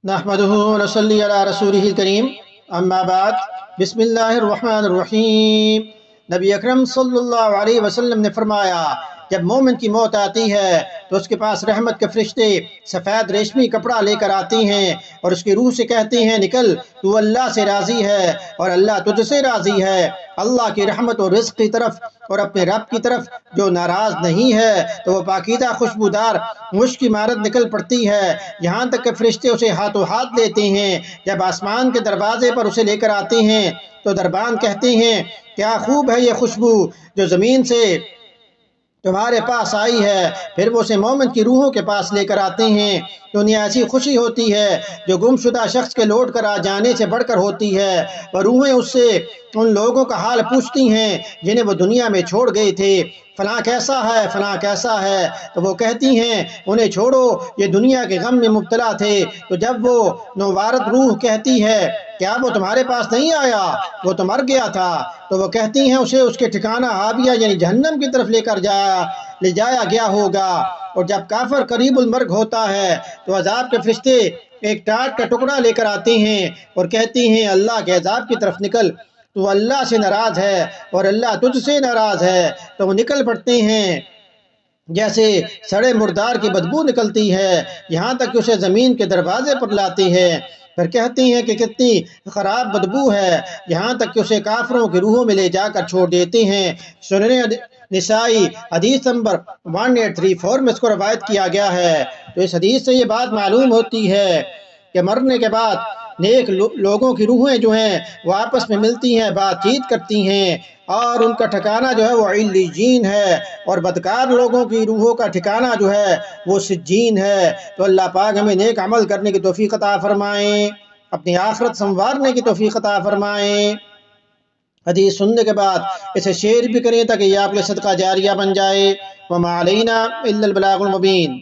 نحمدہ و نصلی علی رسولہ الکریم اما بعد بسم اللہ الرحمن الرحیم۔ نبی اکرم صلی اللہ علیہ وسلم نے فرمایا، جب مومن کی موت آتی ہے تو اس کے پاس رحمت کے فرشتے سفید ریشمی کپڑا لے کر آتے ہیں اور اس کی روح سے کہتے ہیں، نکل، تو اللہ سے راضی ہے اور اللہ تجھ سے راضی ہے۔ اللہ کی رحمت اور رزق کی طرف اور اپنے رب کی طرف جو ناراض نہیں ہے تو وہ پاکیزہ خوشبودار مشک کی مارد نکل پڑتی ہے، یہاں تک کہ فرشتے اسے ہاتھوں ہاتھ لیتے ہیں۔ جب آسمان کے دروازے پر اسے لے کر آتے ہیں تو دربان کہتے ہیں، کیا خوب ہے یہ خوشبو جو زمین سے تمہارے پاس آئی ہے۔ پھر وہ اسے مومن کی روحوں کے پاس لے کر آتے ہیں تو انہیں ایسی خوشی ہوتی ہے جو گم شدہ شخص کے لوٹ کر آ جانے سے بڑھ کر ہوتی ہے۔ وہ روحیں اس سے ان لوگوں کا حال پوچھتی ہیں جنہیں وہ دنیا میں چھوڑ گئے تھے، فلاں کیسا ہے، فلاں کیسا ہے، تو وہ کہتی ہیں، انہیں چھوڑو، یہ دنیا کے غم میں مبتلا تھے۔ تو جب وہ نووارد روح کہتی ہے، کیا وہ تمہارے پاس نہیں آیا، وہ تو مر گیا تھا، تو وہ کہتی ہیں، اسے اس کے ٹھکانہ ہاویہ یعنی جہنم کی طرف لے جایا گیا ہوگا۔ اور جب کافر قریب المرگ ہوتا ہے تو عذاب کے فرشتے ایک ٹاٹ کا ٹکڑا لے کر آتے ہیں اور کہتے ہیں، اللہ کے عذاب کی طرف نکل، تو اللہ سے ناراض ہے اور اللہ تجھ سے ناراض ہے۔ تو وہ نکل پڑتے ہیں جیسے سڑے مردار کی بدبو نکلتی ہے، یہاں تک کہ اسے زمین کے دروازے پر لاتے ہیں۔ پھر کہتے ہیں کہ کتنی خراب بدبو ہے، یہاں تک کہ اسے کافروں کی روحوں میں لے جا کر چھوڑ دیتے ہیں۔ سنن نسائی حدیث نمبر 1834 میں اس کو روایت کیا گیا ہے۔ تو اس حدیث سے یہ بات معلوم ہوتی ہے کہ مرنے کے بعد نیک لوگوں کی روحیں جو ہیں وہ آپس میں ملتی ہیں، بات چیت کرتی ہیں اور ان کا ٹھکانہ جو ہے وہ علیین ہے، اور بدکار لوگوں کی روحوں کا ٹھکانہ جو ہے وہ سجین ہے۔ تو اللہ پاک ہمیں نیک عمل کرنے کی توفیق عطا فرمائیں، اپنی آخرت سنوارنے کی توفیق عطا فرمائیں۔ حدیث سننے کے بعد اسے شیئر بھی کریں تاکہ یہ آپ کے صدقہ جاریہ بن جائے۔ وما علینا الا البلاغ المبین۔